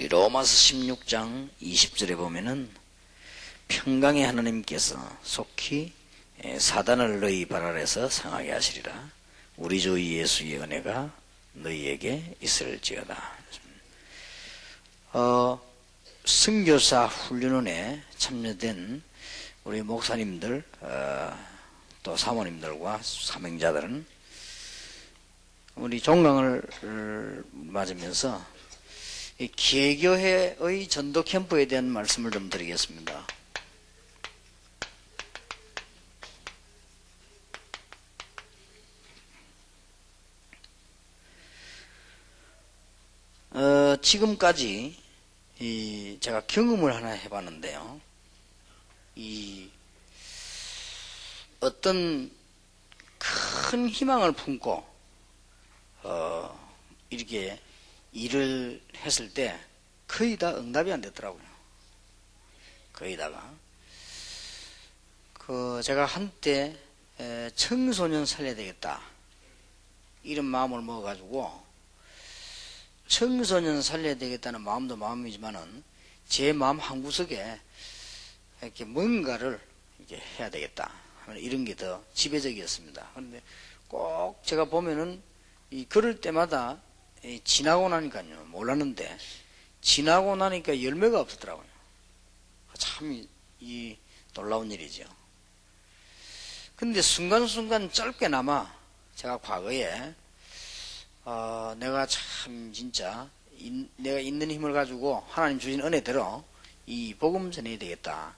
우리 로마서 16장 20절에 보면은 평강의 하나님께서 속히 사단을 너희 발 아래서 상하게 하시리라. 우리 주 예수의 은혜가 너희에게 있을지어다. 선교사 훈련원에 참여된 우리 목사님들 또 사모님들과 사명자들은 우리 종강을 맞으면서 이 기회교회의 전도 캠프에 대한 말씀을 좀 드리겠습니다. 지금까지 제가 경험을 하나 해봤는데요. 어떤 큰 희망을 품고 이렇게 일을 했을 때 거의 다 응답이 안 됐더라고요. 거의 다가. 제가 한때 청소년 살려야 되겠다 이런 마음을 먹어가지고 청소년 살려야 되겠다는 마음도 마음이지만은 제 마음 한구석에 이렇게 뭔가를 이렇게 해야 되겠다 이런 게 더 지배적이었습니다. 그런데 꼭 제가 보면은 그럴 때마다 지나고 나니까요, 몰랐는데 지나고 나니까 열매가 없었더라고요. 참 놀라운 일이죠. 근데 순간순간 짧게나마 제가 과거에 내가 참 진짜 내가 있는 힘을 가지고 하나님 주신 은혜대로 이 복음 전해야 되겠다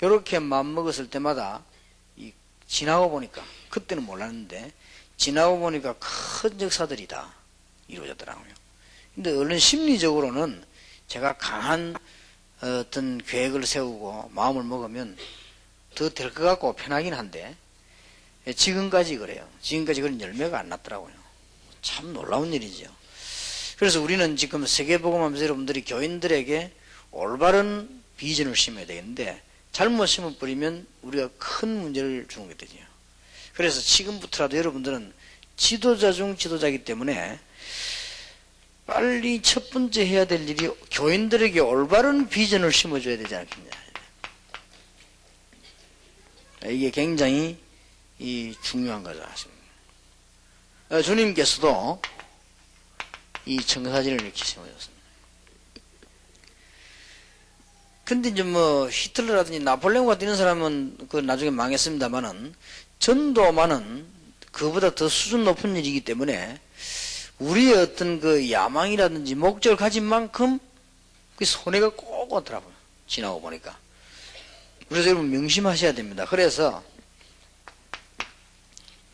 이렇게 마음먹었을 때마다 지나고 보니까 그때는 몰랐는데 지나고 보니까 큰 역사들이 다 이루어졌더라고요. 근데 얼른 심리적으로는 제가 강한 어떤 계획을 세우고 마음을 먹으면 더 될 것 같고 편하긴 한데 지금까지 그래요. 지금까지 그런 열매가 안 났더라고요. 참 놀라운 일이죠. 그래서 우리는 지금 세계복음하면서 여러분들이 교인들에게 올바른 비전을 심어야 되겠는데 잘못 심어버리면 우리가 큰 문제를 주는 게 되죠. 그래서 지금부터라도 여러분들은 지도자 중 지도자이기 때문에 빨리 첫 번째 해야 될 일이 교인들에게 올바른 비전을 심어줘야 되지 않겠냐. 이게 굉장히 중요한 거죠. 주님께서도 이 청사진을 이렇게 심어줬습니다. 근데 이제 히틀러라든지 나폴레옹 같은 이런 사람은 나중에 망했습니다만은 전도만은 그보다 더 수준 높은 일이기 때문에 우리의 어떤 야망이라든지 목적을 가진 만큼 그 손해가 꼭 오더라고요. 지나고 보니까. 그래서 여러분 명심하셔야 됩니다. 그래서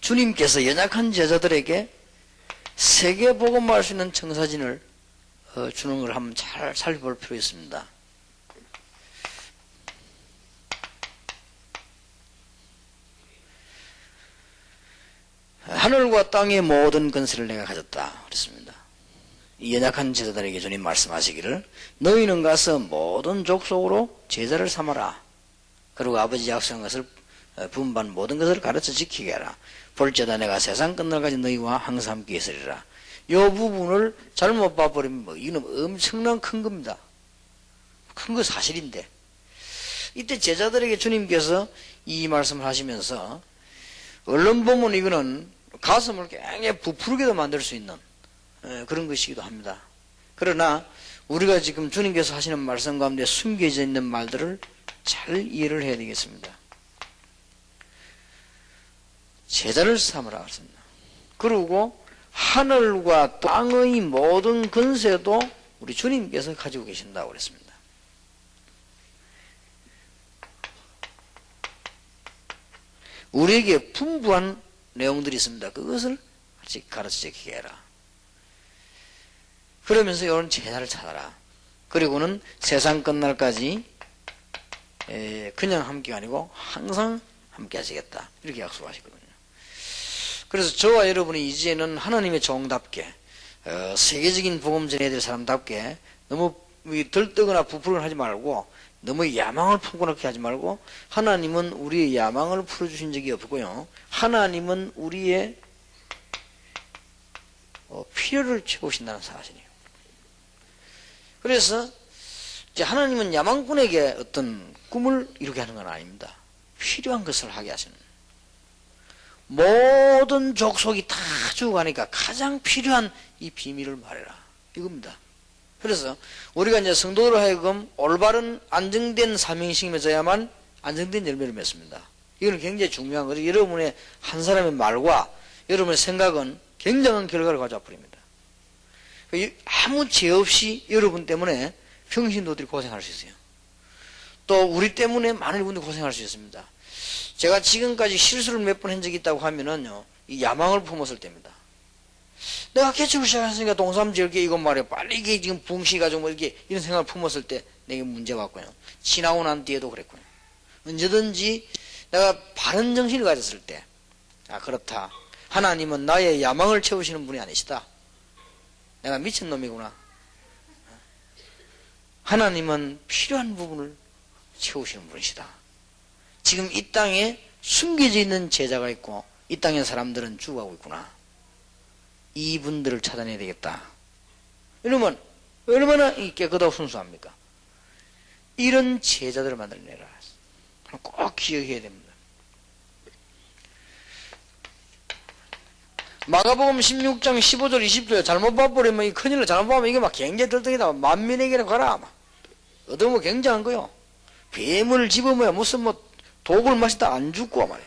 주님께서 연약한 제자들에게 세계복음화할 수 있는 청사진을 주는 걸 한번 잘 살펴볼 필요가 있습니다. 하늘과 땅의 모든 권세를 내가 가졌다 그랬습니다. 이 연약한 제자들에게 주님 말씀하시기를 너희는 가서 모든 족속으로 제자를 삼아라. 그리고 아버지 약속한 것을 분반 모든 것을 가르쳐 지키게 하라. 볼지어다 내가 세상 끝날까지 너희와 항상 함께 있으리라. 이 부분을 잘못 봐버리면 이건 엄청난 큰 겁니다. 큰 거 사실인데 이때 제자들에게 주님께서 이 말씀을 하시면서 얼른 보면 이거는 가슴을 굉장히 부풀게도 만들 수 있는 그런 것이기도 합니다. 그러나 우리가 지금 주님께서 하시는 말씀 가운데 숨겨져 있는 말들을 잘 이해를 해야 되겠습니다. 제자를 삼으라 그랬습니다. 그리고 하늘과 땅의 모든 권세도 우리 주님께서 가지고 계신다고 그랬습니다. 우리에게 풍부한 내용들이 있습니다. 그것을 같이 가르쳐 지키게 해라. 그러면서 이런 제자를 찾아라. 그리고는 세상 끝날까지 그냥 함께가 아니고 항상 함께 하시겠다. 이렇게 약속하시거든요. 그래서 저와 여러분이 이제는 하나님의 종답게 세계적인 복음 전해야 될 사람답게 너무 들뜨거나 부풀거나 하지 말고 너무 야망을 품고 그렇게 하지 말고 하나님은 우리의 야망을 풀어주신 적이 없고요. 하나님은 우리의 필요를 채우신다는 사실이에요. 그래서 이제 하나님은 야망꾼에게 어떤 꿈을 이루게 하는 건 아닙니다. 필요한 것을 하게 하시는. 모든 족속이 다 죽어가니까 가장 필요한 이 비밀을 말해라. 이겁니다. 그래서 우리가 이제 성도로 하여금 올바른 안정된 사명심에 져야만 안정된 열매를 맺습니다. 이거는 굉장히 중요한 거죠. 여러분의 한 사람의 말과 여러분의 생각은 굉장한 결과를 가져와 버립니다. 아무 죄 없이 여러분 때문에 평신도들이 고생할 수 있어요. 또 우리 때문에 많은 분들이 고생할 수 있습니다. 제가 지금까지 실수를 몇 번 한 적이 있다고 하면은요, 이 야망을 품었을 때입니다. 내가 개척을 시작했으니까 동사무소 지을게 이건 말이야. 빨리 이게 지금 붕시가지고 뭐 이렇게 이런 생각을 품었을 때 내게 문제가 왔고요. 지나고 난 뒤에도 그랬고요. 언제든지 내가 바른 정신을 가졌을 때, 아, 그렇다. 하나님은 나의 야망을 채우시는 분이 아니시다. 내가 미친놈이구나. 하나님은 필요한 부분을 채우시는 분이시다. 지금 이 땅에 숨겨져 있는 제자가 있고 이 땅의 사람들은 죽어가고 있구나. 이분들을 찾아내야 되겠다. 이러면 얼마나 깨끗하고 순수합니까? 이런 제자들을 만들어내라. 꼭 기억해야 됩니다. 마가복음 16장 15절 20절 잘못 봐버리면 이 큰일을 잘못 보면 이게 막 굉장히 들떡이다. 만민에게는 가라. 막. 얻으면 굉장한 거요. 뱀을 집어먹어야 무슨 뭐 독을 마시다 안 죽고 말이야.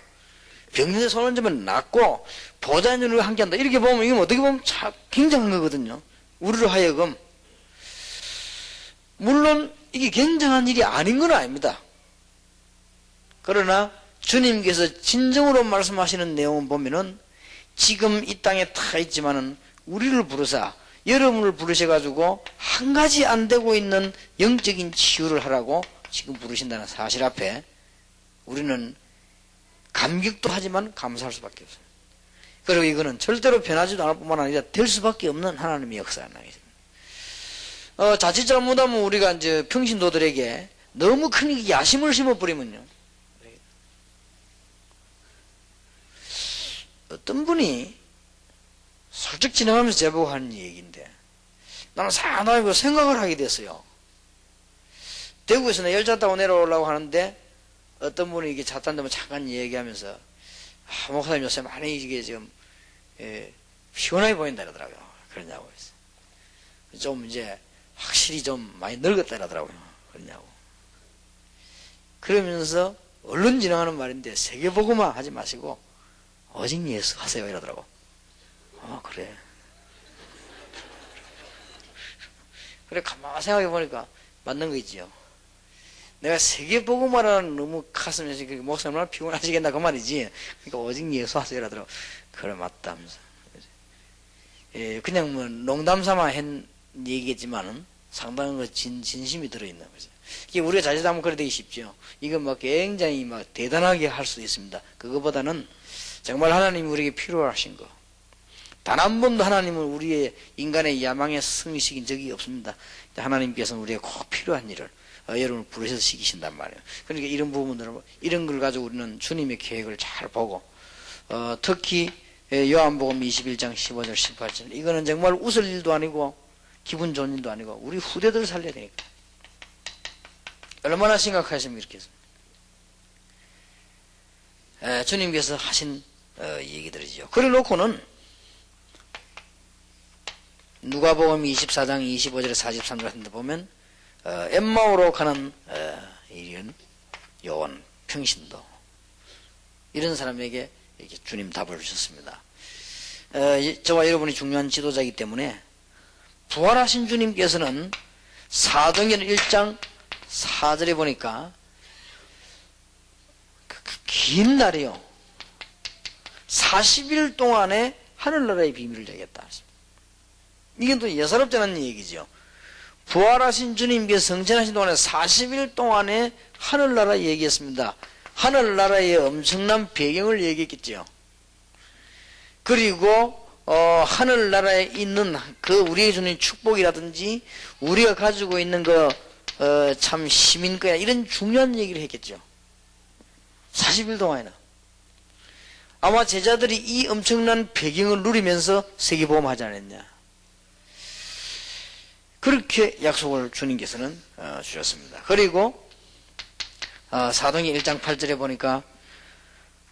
병든에 손 얹으면 낫고 보좌인을 함께한다. 이렇게 보면 이건 어떻게 보면 참 굉장한 거거든요. 우리로 하여금. 물론 이게 굉장한 일이 아닌 건 아닙니다. 그러나 주님께서 진정으로 말씀하시는 내용을 보면은 지금 이 땅에 타 있지만은 우리를 부르사 여러분을 부르셔가지고 한 가지 안 되고 있는 영적인 치유를 하라고 지금 부르신다는 사실 앞에 우리는 감격도 하지만 감사할 수밖에 없어요. 그리고 이거는 절대로 변하지도 않을 뿐만 아니라 될 수밖에 없는 하나님의 역사가 나겠습니다. 자칫 잘못하면 우리가 이제 평신도들에게 너무 큰 야심을 심어버리면요. 어떤 분이 솔직히 지나가면서 제보고 하는 얘기인데 나는 상당히 생각을 하게 됐어요. 대구에서 내 열차 타고 내려오려고 하는데 어떤 분이 이게 차 탄 데면 잠깐 얘기하면서 목사님 요새 많이 이게 지금 피곤하게 보인다 그러더라고요. 그러냐고 해서 좀 이제 확실히 좀 많이 늙었다 그러더라고요. 그러냐고. 그러면서 언론 지나가는 말인데 세계보고만 하지 마시고 오직 예수 하세요 이러더라고. 그래. 그래 가만히 생각해 보니까 맞는 거 있지요. 내가 세계보고만 하는 너무 가슴에 목사님 얼마나 피곤하시겠나 그 말이지. 그러니까 오직 예수 하세요 이러더라고. 그래 맞다 하면서. 그냥 뭐 농담 삼아 한 얘기겠지만은 상당한 거 진심이 들어있는 거죠. 이게 우리가 자칫하면 그래 되기 쉽죠. 이건 막 굉장히 막 대단하게 할 수 있습니다. 그거보다는 정말 하나님이 우리에게 필요하신 거. 단 한 번도 하나님은 우리의 인간의 야망에 승리시킨 적이 없습니다. 하나님께서는 우리에게 꼭 필요한 일을 여러분을 부르셔서 시키신단 말이에요. 그러니까 이런 부분들을 이런 걸 가지고 우리는 주님의 계획을 잘 보고 특히 요한복음 21장 15절 18절 이거는 정말 웃을 일도 아니고 기분 좋은 일도 아니고 우리 후대들을 살려야 되니까 얼마나 심각하시면 이렇게 주님께서 하신 얘기들이죠. 그래 놓고는 누가복음 24장 25절에 43절 같은 데 보면 엠마오로 가는 이런 요원 평신도 이런 사람에게 이렇게 주님 답을 주셨습니다. 저와 여러분이 중요한 지도자이기 때문에 부활하신 주님께서는 사도행전 1장 4절에 보니까 긴 날이요 40일 동안에 하늘나라의 비밀을 얘기했다. 이게 또 예사롭지 않은 얘기죠. 부활하신 주님께서 성천하신 동안에 40일 동안에 하늘나라 얘기했습니다. 하늘나라의 엄청난 배경을 얘기했겠죠. 그리고 하늘나라에 있는 그 우리에게 주는 축복이라든지 우리가 가지고 있는 참 시민권이나 이런 중요한 얘기를 했겠죠. 40일 동안이나. 아마 제자들이 이 엄청난 배경을 누리면서 세계보험 하지 않았냐. 그렇게 약속을 주님께서는 주셨습니다. 그리고 사도행전 1장 8절에 보니까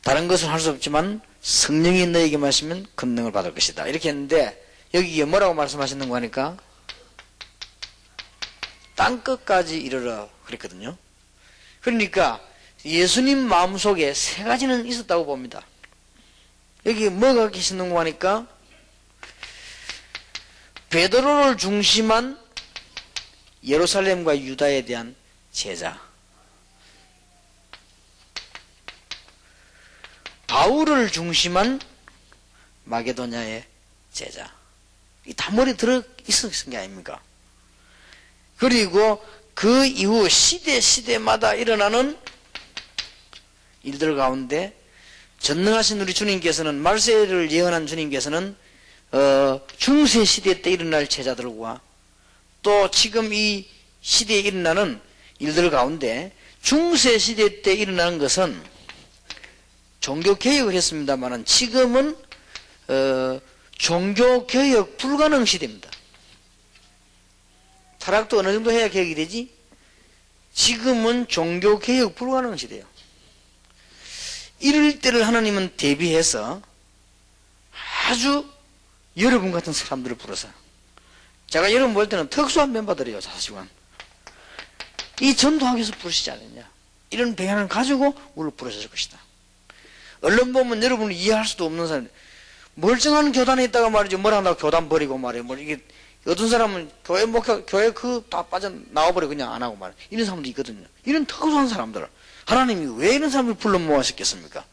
다른 것은 할 수 없지만 성령이 너에게 마시면 권능을 받을 것이다. 이렇게 했는데 여기에 뭐라고 말씀하셨는가 하니까 땅끝까지 이르러 그랬거든요. 그러니까 예수님 마음속에 세 가지는 있었다고 봅니다. 여기 뭐가 계시는가 하니까 베드로를 중심한 예루살렘과 유다에 대한 제자, 바울을 중심한 마게도냐의 제자, 이 단물이 들어 있었던 게 아닙니까? 그리고 그 이후 시대마다 일어나는 일들 가운데 전능하신 우리 주님께서는, 말세를 예언한 주님께서는 중세 시대 때 일어날 제자들과 또 지금 이 시대에 일어나는 일들 가운데 중세 시대 때 일어나는 것은 종교개혁을 했습니다만 지금은 종교개혁 불가능 시대입니다. 타락도 어느 정도 해야 개혁이 되지? 지금은 종교개혁 불가능 시대예요. 이럴 때를 하나님은 대비해서 아주 여러분 같은 사람들을 불러서, 제가 여러분 볼 때는 특수한 멤버들이에요. 자사시간 이 전도하기 위해서 부르시지 않느냐, 이런 배경을 가지고 우리를 부르셨을 것이다. 언론 보면 여러분이 이해할 수도 없는 사람, 멀쩡한 교단에 있다가 말이죠, 뭘 한다고 교단 버리고 말이에요. 뭐 이게 어떤 사람은 교회 목회, 교회 다 빠져나와버려 그냥 안 하고 말이에요. 이런 사람도 있거든요. 이런 특수한 사람들 하나님이 왜 이런 사람을 불러 모았겠습니까?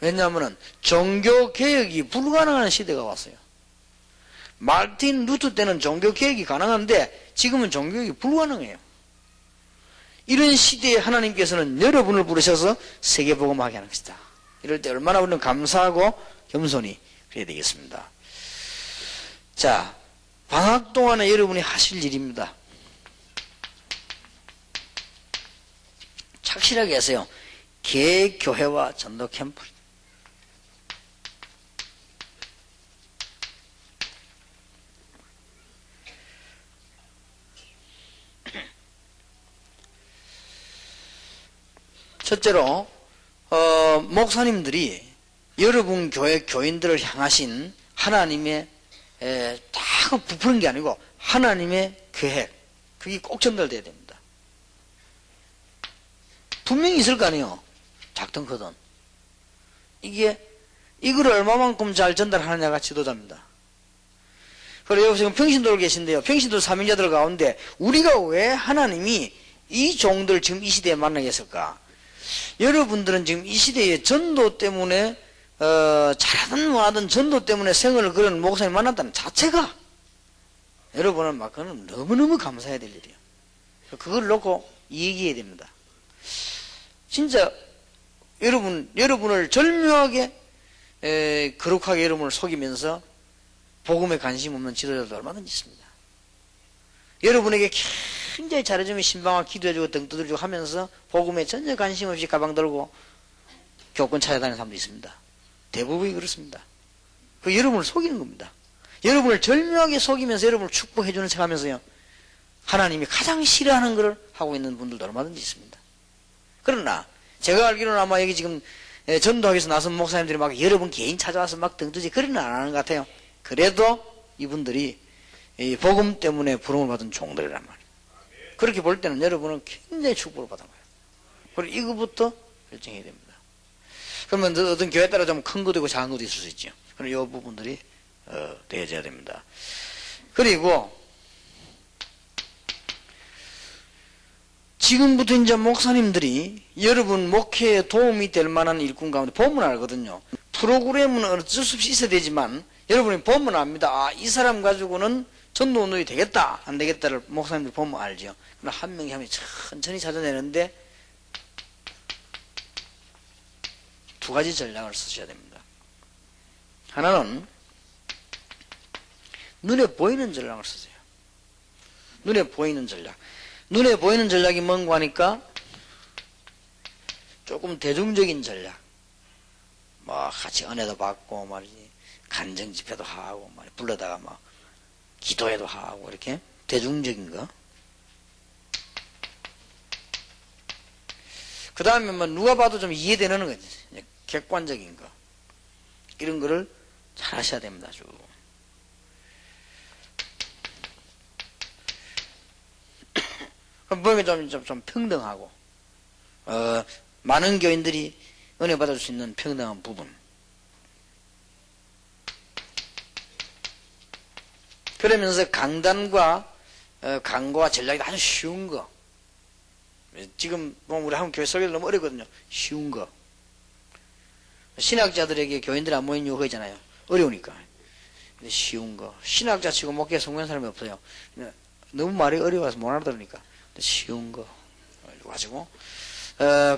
왜냐하면 종교개혁이 불가능한 시대가 왔어요. 마르틴 루터 때는 종교개혁이 가능한데 지금은 종교개혁이 불가능해요. 이런 시대에 하나님께서는 여러분을 부르셔서 세계복음하게 하는 것이다. 이럴 때 얼마나 우리는 감사하고 겸손히 그래야 되겠습니다. 자, 방학 동안에 여러분이 하실 일입니다. 착실하게 하세요. 개교회와 전도 캠프. 첫째로 목사님들이 여러분 교회 교인들을 향하신 하나님의 다 부푸는 게 아니고 하나님의 계획, 그게 꼭 전달돼야 됩니다. 분명히 있을 거 아니에요. 작든 크든. 이걸 얼마만큼 잘 전달하느냐가 지도자입니다. 그리고 여기 지금 평신도를 계신데요. 평신도 사명자들 가운데 우리가 왜 하나님이 이 종들 지금 이 시대에 만나게 했을까? 여러분들은 지금 이 시대에 전도 때문에 잘하든 뭐하든 전도 때문에 생을 그런 목사님 만났다는 자체가 여러분은 막 그건 너무너무 감사해야 될 일이에요. 그걸 놓고 얘기해야 됩니다. 진짜 여러분을 절묘하게 거룩하게 여러분을 속이면서 복음에 관심 없는 지도자도 얼마든지 있습니다. 여러분에게 굉장히 잘해주면 신방하고 기도해주고 등 두드려주고 하면서 복음에 전혀 관심 없이 가방 들고 교권 찾아다니는 사람도 있습니다. 대부분이 그렇습니다. 그 여러분을 속이는 겁니다. 여러분을 절묘하게 속이면서 여러분을 축복해주는 척 하면서요, 하나님이 가장 싫어하는 것을 하고 있는 분들도 얼마든지 있습니다. 그러나 제가 알기로는 아마 여기 지금 전도하기 위해서 나선 목사님들이 막 여러분 개인 찾아와서 막 등뜨지 그리는 안 하는 것 같아요. 그래도 이분들이 이 복음 때문에 부름을 받은 종들이란 말이에요. 그렇게 볼 때는 여러분은 굉장히 축복을 받은 거예요. 그리고 이거부터 결정해야 됩니다. 그러면 어떤 교회에 따라 좀 큰 것도 있고 작은 것도 있을 수 있죠. 그럼 이 부분들이 되어져야 됩니다. 그리고 지금부터 이제 목사님들이 여러분 목회에 도움이 될 만한 일꾼 가운데 보면 알거든요. 프로그램은 어쩔 수 없이 있어야 되지만 여러분이 보면 압니다. 아, 이 사람 가지고는 전도 운동이 되겠다 안 되겠다를 목사님들 보면 알죠. 그럼 한 명이 천천히 찾아내는데 두 가지 전략을 쓰셔야 됩니다. 하나는 눈에 보이는 전략을 쓰세요. 눈에 보이는 전략. 눈에 보이는 전략이 뭔가 하니까 조금 대중적인 전략. 뭐 같이 은혜도 받고 말이지, 간정 집회도 하고 말이 불러다가 막 기도회도 하고 이렇게 대중적인 거. 그 다음에 뭐 누가 봐도 좀 이해되는 거지. 객관적인 거. 이런 거를 잘 하셔야 됩니다. 아주. 보면 좀 평등하고, 많은 교인들이 은혜 받을 수 있는 평등한 부분. 그러면서 강단과 강과와 전략이 아주 쉬운 거. 지금 보면 우리 한국 교회 설교가 너무 어렵거든요. 쉬운 거. 신학자들에게 교인들이 안 모인 이유가 있잖아요. 어려우니까. 근데 쉬운 거. 신학자 치고 목회에 성공한 사람이 없어요. 너무 말이 어려워서 못 알아들으니까. 쉬운 거. 가지고.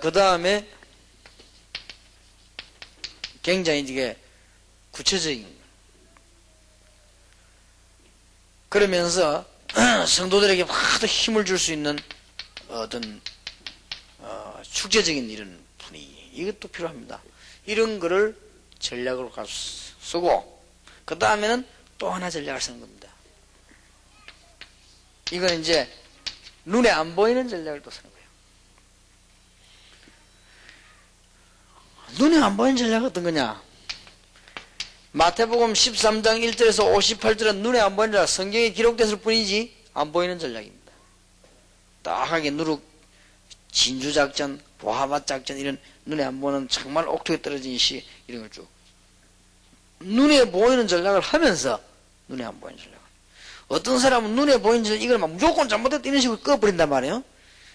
그 다음에 굉장히 이게 구체적인 거. 그러면서 성도들에게 막 힘을 줄 수 있는 어떤 축제적인 이런 분위기, 이것도 필요합니다. 이런 거를 전략으로 쓰고, 그 다음에는 또 하나 전략을 쓰는 겁니다. 이건 이제 눈에 안 보이는 전략을 또 쓰는 거예요. 눈에 안 보이는 전략은 어떤 거냐? 마태복음 13장 1절에서 58절은 눈에 안 보이는 전략, 성경에 기록됐을 뿐이지 안 보이는 전략입니다. 딱하게 누룩 진주작전, 보하밭작전, 이런 눈에 안 보이는 정말 옥토에 떨어진 시, 이런 걸 쭉 눈에 보이는 전략을 하면서, 눈에 안 보이는 전략. 어떤 사람은 눈에 보이는 전략, 이걸 막 무조건 잘못했다 이런 식으로 꺼버린단 말이에요.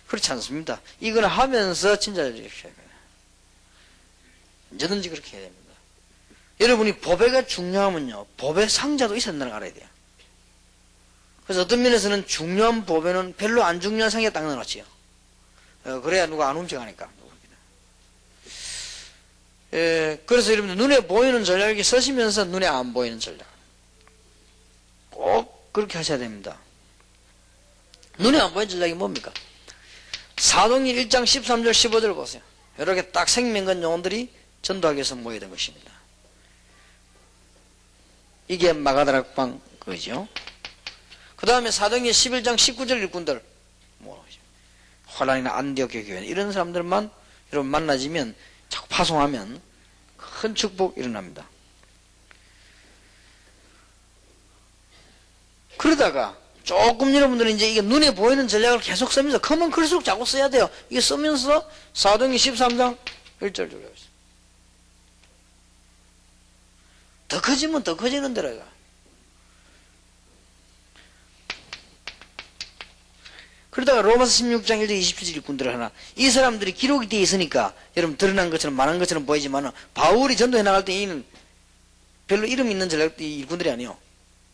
그렇지 않습니다. 이걸 하면서 진짜 전략을 해야 돼요. 언제든지 그렇게 해야 됩니다. 여러분이 법회가 중요하면요, 법회 상자도 있어야 된다는 걸 알아야 돼요. 그래서 어떤 면에서는 중요한 법회는 별로 안 중요한 상자에 딱 넣어놨지요. 그래야 누가 안 훔쳐가니까. 그래서 여러분들 눈에 보이는 전략을 쓰시면서 눈에 안 보이는 전략. 꼭 그렇게 하셔야 됩니다. 눈에 안 보이는 전략이 뭡니까? 사도행전 1장 13절 15절 보세요. 이렇게 딱 생명건 영혼들이 전도하기 위해서 모여든 것입니다. 이게 마가다락방 그죠? 그 다음에 사도행전 11장 19절 일꾼들, 혼란이나 안디옥 교회 이런 사람들만 여러분 만나지면 자꾸 파송하면 큰 축복 일어납니다. 그러다가 조금 여러분들은 이제 이게 눈에 보이는 전략을 계속 쓰면서 크면 클수록 자꾸 써야 돼요. 이게 쓰면서 사도행전 13장 1절 주려고 했어요. 더 커지면 더 커지는 데라가. 그러다가 로마서 16장 1절 27절 일꾼들 하나, 이 사람들이 기록이 되어 있으니까 여러분 드러난 것처럼 많은 것처럼 보이지만 바울이 전도해 나갈 때 이는 별로 이름 있는 전략 일꾼들이 아니에요.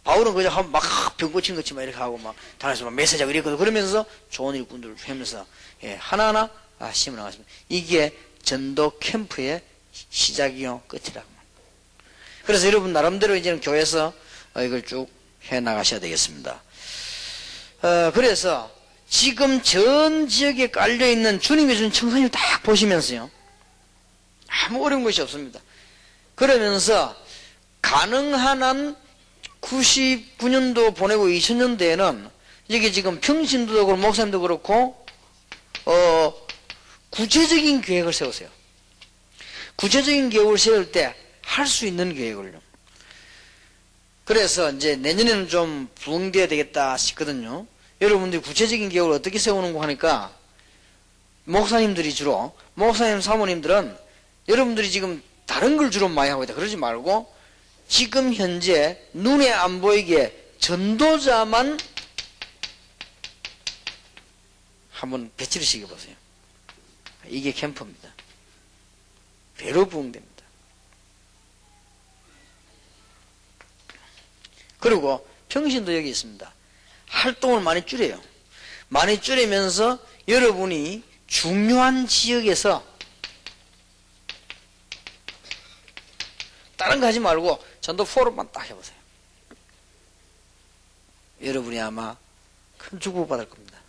바울은 그냥 막 병고친 것처럼 이렇게 하고 막 다니면서 막 메시지하고 이랬거든. 그러면서 좋은 일꾼들을 하면서 하나하나 심어 나갔습니다. 이게 전도 캠프의 시작이요 끝이라고. 그래서 여러분 나름대로 이제는 교회에서 이걸 쭉 해 나가셔야 되겠습니다. 그래서 지금 전 지역에 깔려있는 주님이 준 청소년 딱 보시면서요, 아무 어려운 것이 없습니다. 그러면서 가능한 한 99년도 보내고 2000년대에는 이게 지금 평신도도 그렇고 목사님도 그렇고 구체적인 계획을 세우세요. 구체적인 계획을 세울 때 할 수 있는 계획을요. 그래서 이제 내년에는 좀 부흥돼야 되겠다 싶거든요. 여러분들이 구체적인 계획을 어떻게 세우는 거 하니까 목사님들이 주로, 목사님 사모님들은 여러분들이 지금 다른 걸 주로 많이 하고 있다 그러지 말고 지금 현재 눈에 안 보이게 전도자만 한번 배치를 시켜보세요. 이게 캠프입니다. 배로 부흥됩니다. 그리고 평신도 여기 있습니다. 활동을 많이 줄여요. 많이 줄이면서 여러분이 중요한 지역에서 다른 거 하지 말고 전도 포럼만 딱 해보세요. 여러분이 아마 큰 축복 받을 겁니다.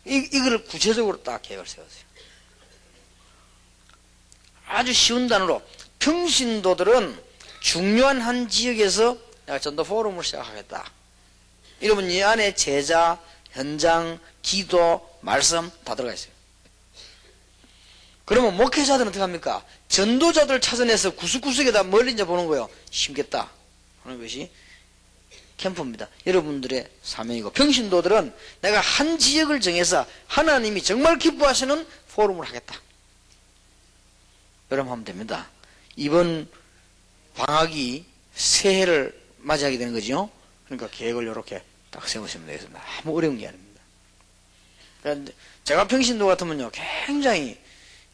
이걸 구체적으로 딱 계획을 세우세요. 아주 쉬운 단어로 평신도들은 중요한 한 지역에서 내가 전도 포럼을 시작하겠다. 이러면 이 안에 제자, 현장, 기도, 말씀 다 들어가 있어요. 그러면 목회자들은 어떻게 합니까? 전도자들 찾아내서 구석구석에다 멀리 이제 보는 거예요. 심겠다 하는 것이 캠프입니다. 여러분들의 사명이고, 평신도들은 내가 한 지역을 정해서 하나님이 정말 기뻐하시는 포럼을 하겠다, 여러분 하면 됩니다. 이번 방학이 새해를 맞이하게 되는 거죠. 그러니까 계획을 이렇게 딱 세우시면 되겠습니다. 아무 어려운 게 아닙니다. 그러니까 제가 평신도 같으면요, 굉장히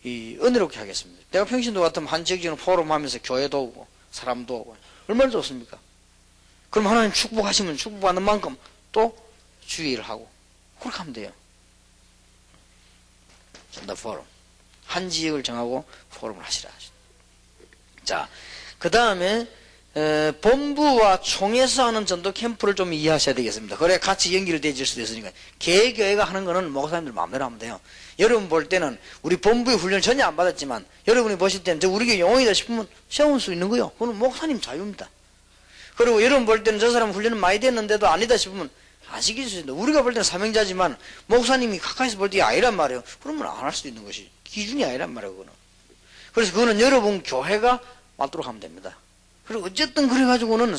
은혜롭게 하겠습니다. 내가 평신도 같으면 한 지역적인 포럼 하면서 교회도 오고 사람도 오고 얼마나 좋습니까? 그럼 하나님 축복하시면 축복받는 만큼 또 주의를 하고 그렇게 하면 돼요. 전도 포럼. 한 지역을 정하고 포럼을 하시라. 자, 그 다음에 본부와 총회에서 하는 전도 캠프를 좀 이해하셔야 되겠습니다. 그래 같이 연결되질 수도 있으니까. 개교회가 하는 거는 목사님들 마음대로 하면 돼요. 여러분 볼 때는 우리 본부의 훈련을 전혀 안 받았지만 여러분이 보실 때는 저 우리 교회 영웅이다 싶으면 세울 수 있는 거예요. 그건 목사님 자유입니다. 그리고 여러분 볼 때는 저 사람 훈련은 많이 됐는데도 아니다 싶으면 안 시킬 수 있는데, 우리가 볼 때는 사명자지만 목사님이 가까이서 볼 때 아니란 말이에요. 그러면 안 할 수도 있는 것이 기준이 아니란 말이에요. 그거는. 그래서 그거는 여러분 교회가 맞도록 하면 됩니다. 그리고 어쨌든 그래가지고는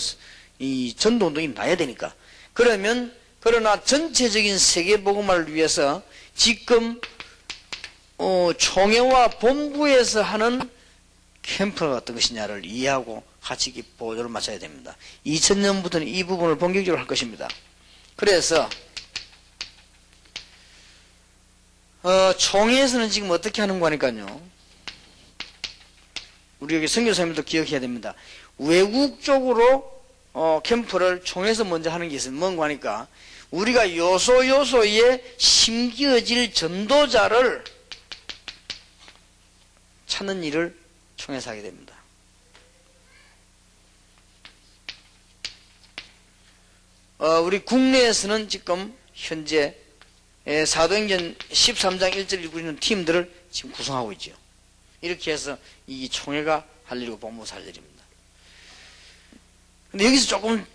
이 전도운동이 나야 되니까. 그러나 전체적인 세계복음화를 위해서 지금 총회와 본부에서 하는 캠프가 어떤 것이냐를 이해하고 같이 보조를 맞춰야 됩니다. 2000년부터는 이 부분을 본격적으로 할 것입니다. 그래서 총회에서는 지금 어떻게 하는 거니까요, 우리 여기 선교사님도 기억해야 됩니다. 외국 쪽으로 캠프를 총회에서 먼저 하는 게 있으면 뭔가 하니까 우리가 요소요소에 심겨질 전도자를 찾는 일을 총회에서 하게 됩니다. 우리 국내에서는 지금 현재 사도행전 13장 1절 읽고 있는 팀들을 지금 구성하고 있죠. 이렇게 해서 이 총회가 할 일이고 본부가 할 일입니다. 근데 여기서 조금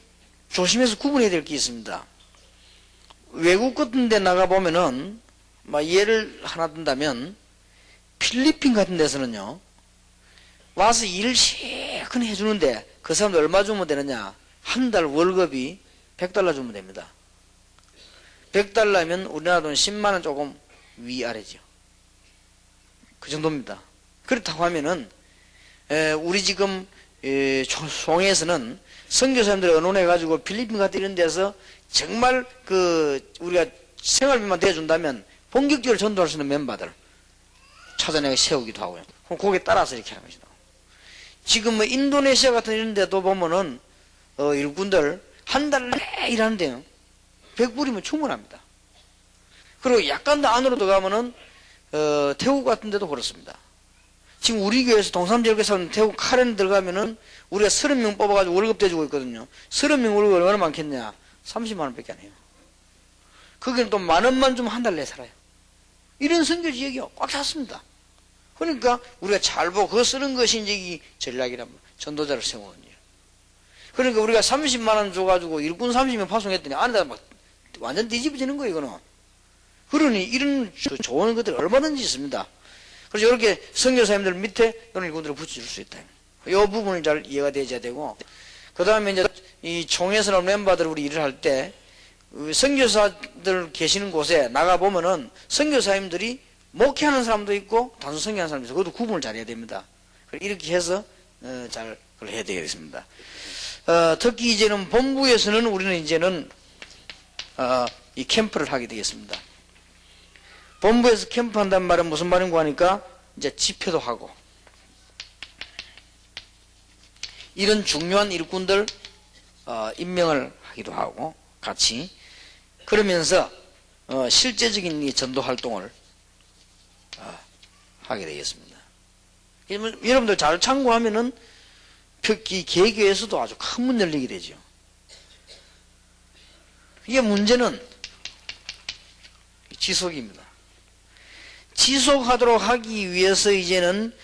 조심해서 구분해야 될 게 있습니다. 외국 같은 데 나가보면은, 예를 하나 든다면, 필리핀 같은 데서는요, 와서 일을 실컷 해주는데, 그 사람들 얼마 주면 되느냐? 한 달 월급이 $100 주면 됩니다. $100면 우리나라 돈 10만원 조금 위아래죠. 그 정도입니다. 그렇다고 하면은, 우리 지금, 총회에서는 선교사님들 의논해가지고 필리핀 같은 이런 데서 정말 우리가 생활비만 대준다면 본격적으로 전도할 수 있는 멤버들 찾아내가 세우기도 하고요. 그럼 거기에 따라서 이렇게 하는 것이다. 지금 인도네시아 같은 이런 데도 보면은, 일꾼들 한 달 내내 일하는데요, 100불이면 충분합니다. 그리고 약간 더 안으로 들어가면은, 태국 같은 데도 그렇습니다. 지금 우리 교회에서 동삼제일교회에서 태국 카렌 들어가면은 우리가 30명 뽑아가지고 월급 대주고 있거든요. 30명 월급 얼마나 많겠냐? 30만원 밖에 안 해요. 거기는 또 만원만 주면 한 달 내 살아요. 이런 선교 지역이요, 꽉 찼습니다. 그러니까 우리가 잘 보고 그거 쓰는 것이 이제 이 전략이란 말이에요. 전도자를 세우는 일. 그러니까 우리가 30만원 줘가지고 일꾼 30명 파송했더니 안에다 막 완전 뒤집어지는 거예요, 이거는. 그러니 이런 좋은 것들이 얼마든지 있습니다. 그래서 이렇게 선교사님들 밑에 이런 일꾼들을 붙여줄 수 있다. 이 부분이 잘 이해가 되어야 되고, 그 다음에 이제 이 총회에서는 멤버들 우리 일을 할 때, 선교사들 계시는 곳에 나가보면은 선교사님들이 목회하는 사람도 있고 단순 선교하는 사람도 있고, 그것도 구분을 잘 해야 됩니다. 이렇게 해서 잘 그걸 해야 되겠습니다. 특히 이제는 본부에서는 우리는 이제는 이 캠프를 하게 되겠습니다. 본부에서 캠프한다는 말은 무슨 말인가 하니까 이제 집회도 하고, 이런 중요한 일꾼들 임명을 하기도 하고 같이, 그러면서 실제적인 이 전도 활동을 하게 되겠습니다. 여러분들 잘 참고하면은 특히 개교에서도 아주 큰 문 열리게 되죠. 이게 문제는 지속입니다. 지속하도록 하기 위해서 이제는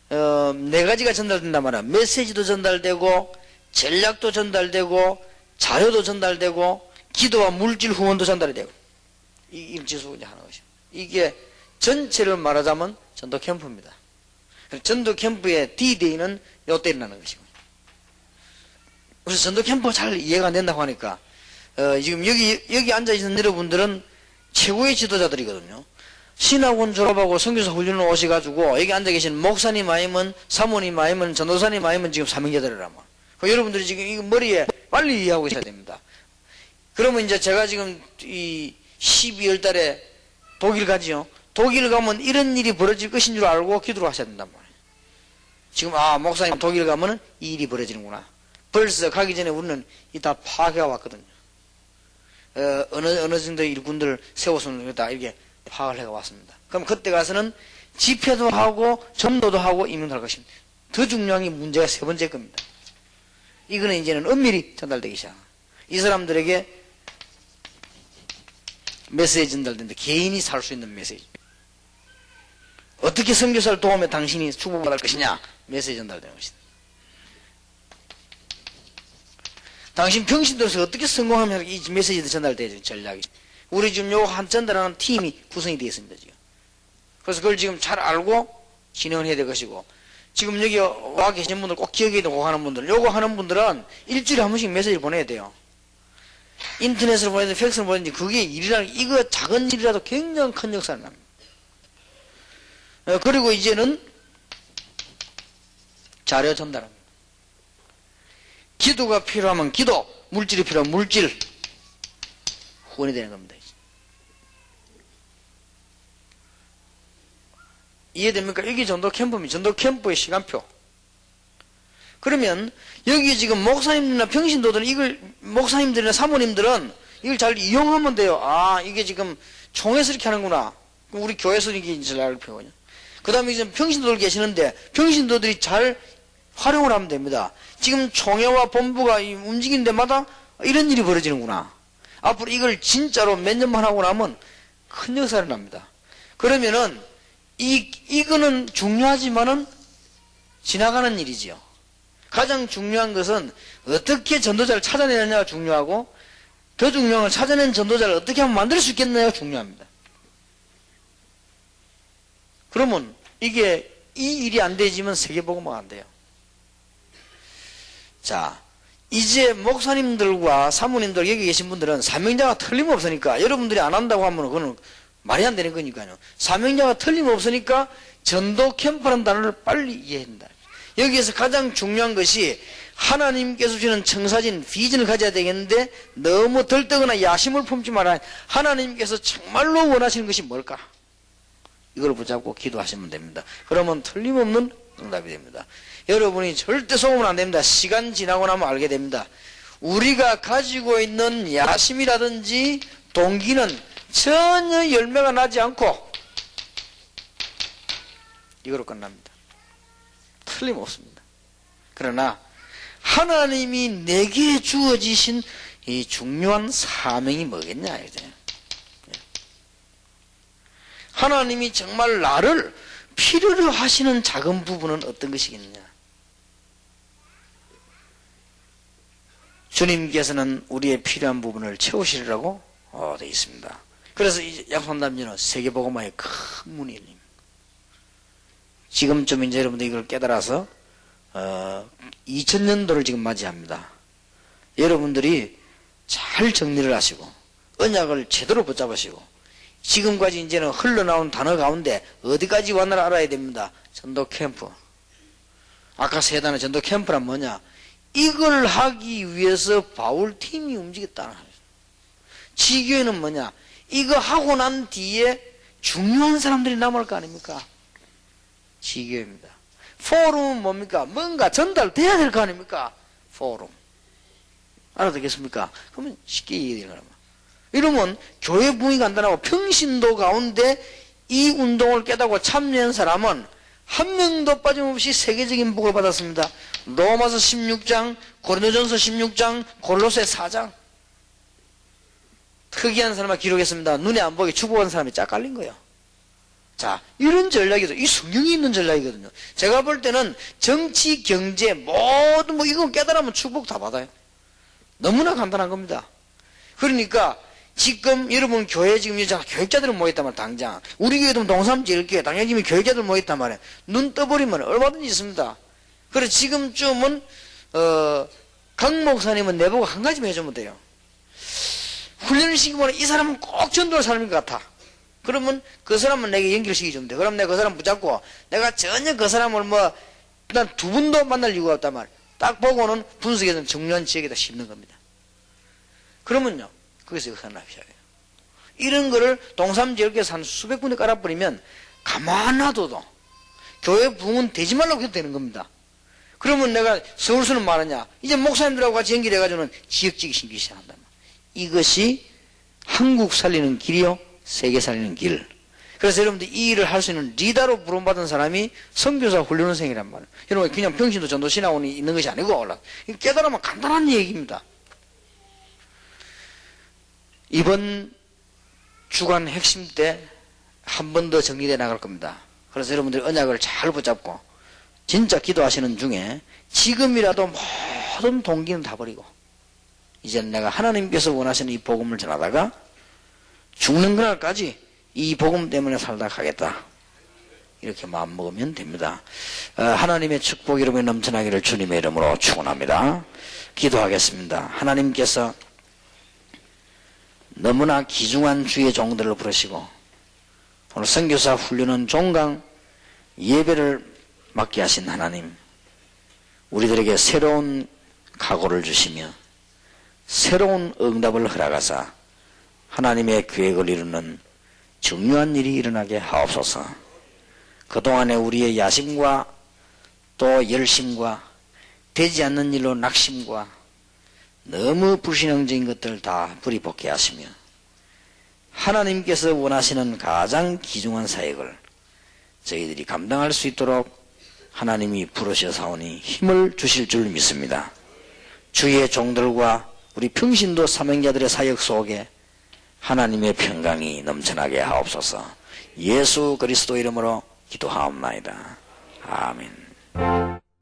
4가지가 전달된단 말이야. 메시지도 전달되고, 전략도 전달되고, 자료도 전달되고, 기도와 물질 후원도 전달이 되고, 이 지수가 이제 하는 것이죠. 이게 전체를 말하자면 전도 캠프입니다. 전도 캠프의 D-Day는 요때 일어나는 것이고. 그래서 전도 캠프가 잘 이해가 안 된다고 하니까, 지금 여기 앉아있는 여러분들은 최고의 지도자들이거든요. 신학원 졸업하고 선교사 훈련을 오셔가지고 여기 앉아 계신 목사님 아니면 사모님 아니면 전도사님 아니면 지금 사명자들이라면 여러분들이 지금 이거 머리에 빨리 이해하고 있어야 됩니다. 그러면 이제 제가 지금 이 12월 달에 독일 가지요. 독일 가면 이런 일이 벌어질 것인 줄 알고 기도를 하셔야 된단 말이에요. 지금 목사님 독일 가면은 이 일이 벌어지는구나. 벌써 가기 전에 우리는 이 다 파악해 왔거든요. 어느 정도 일꾼들 세워서는 다 이렇게 파악을 해왔습니다. 그럼 그때 가서는 집회도 하고 전도도 하고 임명도 할 것입니다. 더 중요한 게 문제가 세 번째 겁니다. 이거는 이제는 엄밀히 전달되기 시작합니다. 이 사람들에게 메시지 전달되는데 개인이 살 수 있는 메시지. 어떻게 선교사를 도우며 당신이 축복받을 것이냐? 메시지 전달되는 것이다. 당신 병신도에서 어떻게 성공하면 이 메시지도 전달돼야죠, 전략이. 우리 지금 요거 한 전달하는 팀이 구성이 되어 있습니다, 지금. 그래서 그걸 지금 잘 알고 진행을 해야 될 것이고, 지금 여기 와 계신 분들 꼭 기억해야 되고 하는 분들, 요거 하는 분들은 일주일에 한 번씩 메시지를 보내야 돼요. 인터넷으로 보내든 팩스로 보내든 그게 이거 작은 일이라도 굉장히 큰 역사를 납니다. 그리고 이제는 자료 전달합니다. 기도가 필요하면 기도, 물질이 필요하면 물질, 후원이 되는 겁니다. 이해됩니까? 여기 전도 캠프입니다. 전도 캠프의 시간표. 그러면 여기 지금 목사님들이나 평신도들은 목사님들이나 사모님들은 이걸 잘 이용하면 돼요. 이게 지금 총회에서 이렇게 하는구나. 우리 교회에서 이게 잘 알 필요거든요. 그 다음에 이제 평신도들 계시는데 평신도들이 잘 활용을 하면 됩니다. 지금 총회와 본부가 움직이는 데마다 이런 일이 벌어지는구나. 앞으로 이걸 진짜로 몇 년만 하고 나면 큰 역사를 납니다. 그러면은 이거는 중요하지만은 지나가는 일이지요. 가장 중요한 것은 어떻게 전도자를 찾아내느냐가 중요하고, 더 중요한 건 찾아낸 전도자를 어떻게 하면 만들 수 있겠느냐가 중요합니다. 그러면 이게 이 일이 안 되지만 세계복음화가 안 돼요. 자, 이제 목사님들과 사모님들 여기 계신 분들은 사명자가 틀림없으니까, 여러분들이 안 한다고 하면 그거는 말이 안 되는 거니까요. 사명자가 틀림없으니까 전도 캠프라는 단어를 빨리 이해해야 된다. 여기에서 가장 중요한 것이 하나님께서 주시는 청사진, 비전을 가져야 되겠는데 너무 들뜨거나 야심을 품지 말아야, 하나님께서 정말로 원하시는 것이 뭘까? 이걸 붙잡고 기도하시면 됩니다. 그러면 틀림없는 응답이 됩니다. 여러분이 절대 속으면 안 됩니다. 시간 지나고 나면 알게 됩니다. 우리가 가지고 있는 야심이라든지 동기는 전혀 열매가 나지 않고 이거로 끝납니다. 틀림없습니다. 그러나 하나님이 내게 주어지신 이 중요한 사명이 뭐겠냐 이제. 하나님이 정말 나를 필요로 하시는 작은 부분은 어떤 것이겠느냐. 주님께서는 우리의 필요한 부분을 채우시리라고 되어 있습니다. 그래서 이 약속담지는 세계복음화의 큰 문이 열립니다. 지금쯤 이제 여러분들 이걸 깨달아서 2000년도를 지금 맞이합니다. 여러분들이 잘 정리를 하시고 언약을 제대로 붙잡으시고 지금까지 이제는 흘러나온 단어 가운데 어디까지 왔나를 알아야 됩니다. 전도 캠프. 아까 세 단어 전도 캠프란 뭐냐? 이걸 하기 위해서 바울팀이 움직였다는 거예요. 지교회는 뭐냐? 이거 하고 난 뒤에 중요한 사람들이 남을 거 아닙니까? 지교회입니다. 포럼은 뭡니까? 뭔가 전달돼야 될 거 아닙니까? 포럼. 알아듣겠습니까? 그러면 쉽게 이해되는 거란 말이에요. 이러면 교회 부흥이 간단하고 평신도 가운데 이 운동을 깨닫고 참여한 사람은 한 명도 빠짐없이 세계적인 복을 받았습니다. 로마서 16장, 고린도전서 16장, 골로새 4장. 특이한 사람을 기록했습니다. 눈에 안 보게 축복한 사람이 짝 깔린 거예요. 자, 이런 전략이죠. 이 성경이 있는 전략이거든요. 제가 볼 때는 정치, 경제, 모든 이거 깨달으면 축복 다 받아요. 너무나 간단한 겁니다. 그러니까 지금 여러분 교회 지금 여자 교육자들은 모였단 말이야. 당장 우리 교회도 동삼제일교회 당장 지금 교육자들 모였단 말이야. 눈 떠버리면 얼마든지 있습니다. 그래서 지금쯤은 강 목사님은 내보고 한 가지만 해주면 돼요. 훈련을 시키면 이 사람은 꼭 전도할 사람인 것 같아. 그러면 그 사람은 내게 연결시켜주면 돼. 그럼 내가 그 사람 붙잡고 내가 전혀 그 사람을 난 두 분도 만날 이유가 없단 말이야. 딱 보고는 분석해서 중요한 지역에다 심는 겁니다. 그러면요, 거기서 역사나기 시작해요. 이런 거를 동삼제일교에서 한 수백 군데 깔아버리면 가만 놔둬도 교회 부흥은 되지 말라고 해도 되는 겁니다. 그러면 내가 서울서는 말하냐, 이제 목사님들하고 같이 연결해가지고는 지역적이 생기기 시작한다. 이것이 한국 살리는 길이요, 세계 살리는 길. 그래서 여러분들 이 일을 할 수 있는 리더로 부름받은 사람이 선교사 훈련원생이란 말이에요. 여러분 그냥 평신도 전도신학원이 있는 것이 아니고 깨달으면 간단한 얘기입니다. 이번 주간 핵심 때 한 번 더 정리되어 나갈 겁니다. 그래서 여러분들이 언약을 잘 붙잡고 진짜 기도하시는 중에 지금이라도 모든 동기는 다 버리고 이제 내가 하나님께서 원하시는 이 복음을 전하다가 죽는 그날까지 이 복음 때문에 살다 가겠다. 이렇게 마음먹으면 됩니다. 하나님의 축복 여러분에 넘쳐나기를 주님의 이름으로 축원합니다. 기도하겠습니다. 하나님께서 너무나 귀중한 주의 종들을 부르시고 오늘 선교사 훈련은 종강 예배를 맡게 하신 하나님, 우리들에게 새로운 각오를 주시며 새로운 응답을 허락하사 하나님의 계획을 이루는 중요한 일이 일어나게 하옵소서. 그동안에 우리의 야심과 또 열심과 되지 않는 일로 낙심과 너무 불신앙적인 것들 다 뿌리벗게 하시며 하나님께서 원하시는 가장 귀중한 사역을 저희들이 감당할 수 있도록 하나님이 부르셔사오니 힘을 주실 줄 믿습니다. 주의 종들과 우리 평신도 사명자들의 사역 속에 하나님의 평강이 넘쳐나게 하옵소서. 예수 그리스도 이름으로 기도하옵나이다. 아멘.